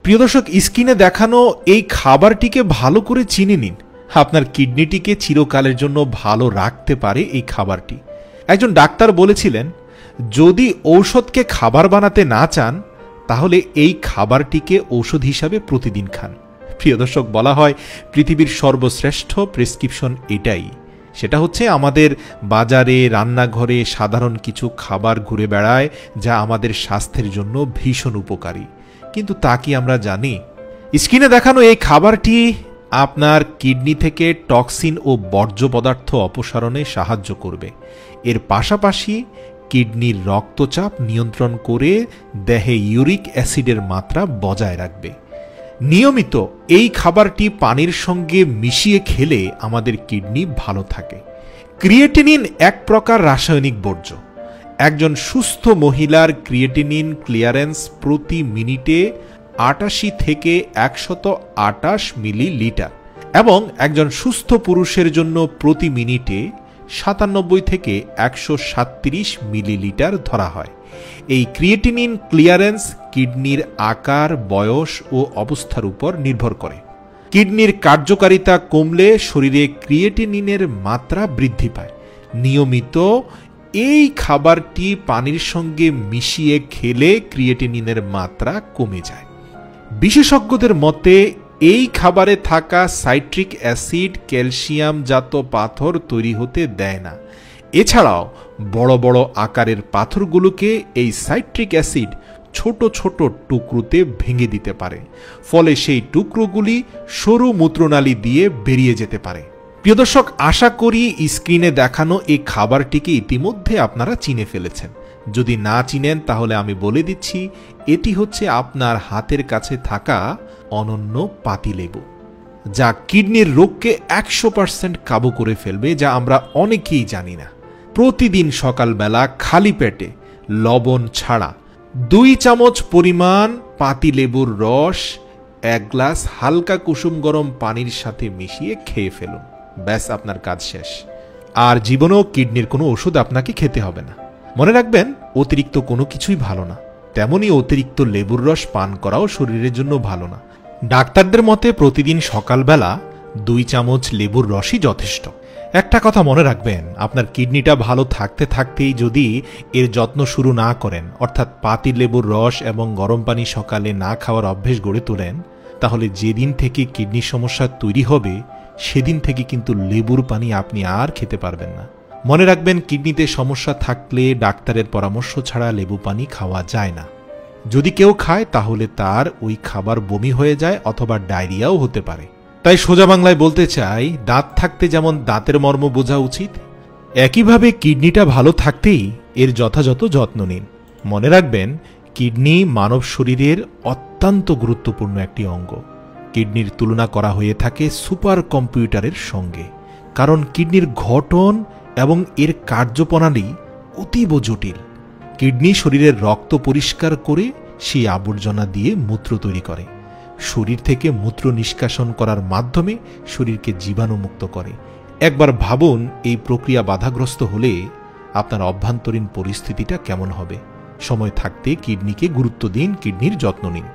প্রিয় দর্শক, স্ক্রিনে দেখানো এই খাবারটিকে ভালো করে চিনে নিন। আপনার কিডনিটিকে চিরকালের জন্য ভালো রাখতে পারে এই খাবারটি। একজন ডাক্তার বলেছিলেন, যদি ঔষধকে খাবার বানাতে না চান তাহলে এই খাবারটিকে ঔষধ হিসাবে প্রতিদিন খান। প্রিয় দর্শক, বলা হয় পৃথিবীর সর্বশ্রেষ্ঠ প্রেসক্রিপশন এটাই। সেটা হচ্ছে আমাদের বাজারে রান্নাঘরে সাধারণ কিছু খাবার ঘুরে বেড়ায় যা আমাদের স্বাস্থ্যের জন্য ভীষণ উপকারী, কিন্তু তা কি আমরা জানি? স্ক্রিনে দেখানো এই খাবারটি আপনার কিডনি থেকে টক্সিন ও বর্জ্য পদার্থ অপসারণে সাহায্য করবে। এর পাশাপাশি কিডনির রক্তচাপ নিয়ন্ত্রণ করে দেহে ইউরিক অ্যাসিডের মাত্রা বজায় রাখবে। নিয়মিত এই খাবারটি পানির সঙ্গে মিশিয়ে খেলে আমাদের কিডনি ভালো থাকে। ক্রিয়েটিনিন এক প্রকার রাসায়নিক বর্জ্য। একজন সুস্থ মহিলার ক্রিয়েটিনিন ক্লিয়ারেন্স প্রতি মিনিটে ৮৮ থেকে ১২৮ মিলিলিটার এবং একজন সুস্থ পুরুষের জন্য প্রতি মিনিটে ৯৭ থেকে ১৩৭ মিলিলিটার ধরা হয়। এই ক্রিয়েটিনিন ক্লিয়ারেন্স কিডনির আকার, বয়স ও অবস্থার উপর নির্ভর করে। কিডনির কার্যকারিতা কমলে শরীরে ক্রিয়েটিনিনের মাত্রা বৃদ্ধি পায়। নিয়মিত এই খাবারটি পানির সঙ্গে মিশিয়ে খেলে ক্রিয়েটিনিনের মাত্রা কমে যায়। বিশেষজ্ঞদের মতে এই খাবারে থাকা সাইট্রিক অ্যাসিড ক্যালসিয়ামজাত পাথর তৈরি হতে দেয় না। এছাড়াও বড় বড় আকারের পাথরগুলোকে এই সাইট্রিক অ্যাসিড ছোট ছোট টুকরোতে ভেঙে দিতে পারে, ফলে সেই টুকরোগুলি সরু মূত্রনালী দিয়ে বেরিয়ে যেতে পারে। প্রিয় দর্শক, আশা করি স্ক্রিনে দেখানো এই খাবারটিকে ইতিমধ্যে আপনারা চিনে ফেলেছেন। যদি না চিনেন তাহলে আমি বলে দিচ্ছি, এটি হচ্ছে আপনার হাতের কাছে থাকা অনন্য পাতিলেবু, যা কিডনির রোগকে ১০০% কাবু করে ফেলবে, যা আমরা অনেকেই জানি না। প্রতিদিন সকালবেলা খালি পেটে লবণ ছাড়া ২ চামচ পরিমাণ পাতিলেবুর রস ১ গ্লাস হালকা কুসুম গরম পানির সাথে মিশিয়ে খেয়ে ফেলুন। ব্যাস, আপনার কাজ শেষ। আর জীবনেও কিডনির কোনো ওষুধ আপনাকে খেতে হবে না। মনে রাখবেন, অতিরিক্ত কোনো কিছুই ভালো না, তেমনি অতিরিক্ত লেবুর রস পান করাও শরীরের জন্য ভালো না। ডাক্তারদের মতে প্রতিদিন সকালবেলা ২ চামচ লেবুর রসই যথেষ্ট। একটা কথা মনে রাখবেন, আপনার কিডনিটা ভালো থাকতে থাকতেই যদি এর যত্ন শুরু না করেন, অর্থাৎ পাতি লেবুর রস এবং গরম পানি সকালে না খাওয়ার অভ্যেস গড়ে তোলেন, তাহলে যেদিন থেকে কিডনির সমস্যা তৈরি হবে সেদিন থেকে কিন্তু লেবুর পানি আপনি আর খেতে পারবেন না। মনে রাখবেন, কিডনিতে সমস্যা থাকলে ডাক্তারের পরামর্শ ছাড়া লেবু পানি খাওয়া যায় না। যদি কেউ খায় তাহলে তার ওই খাবার বমি হয়ে যায় অথবা ডায়রিয়াও হতে পারে। তাই সোজা বাংলায় বলতে চাই, দাঁত থাকতে যেমন দাঁতের মর্ম বোঝা উচিত, একইভাবে কিডনিটা ভালো থাকতেই এর যথাযথ যত্ন নিন। মনে রাখবেন, কিডনি মানব শরীরের অত্যন্ত গুরুত্বপূর্ণ একটি অঙ্গ। কিডনির তুলনা করা হয়ে থাকে সুপার কম্পিউটারের সঙ্গে, কারণ কিডনির গঠন এবং এর কার্যপ্রণালী অতীব জটিল। কিডনি শরীরের রক্ত পরিষ্কার করে সেই আবর্জনা দিয়ে মূত্র তৈরি করে। শরীর থেকে মূত্র নিষ্কাশন করার মাধ্যমে শরীরকে জীবাণুমুক্ত করে। একবার ভাবুন, এই প্রক্রিয়া বাধাগ্রস্ত হলে আপনার অভ্যন্তরীণ পরিস্থিতিটা কেমন হবে। সময় থাকতে কিডনিকে গুরুত্ব দিন, কিডনির যত্ন নিন।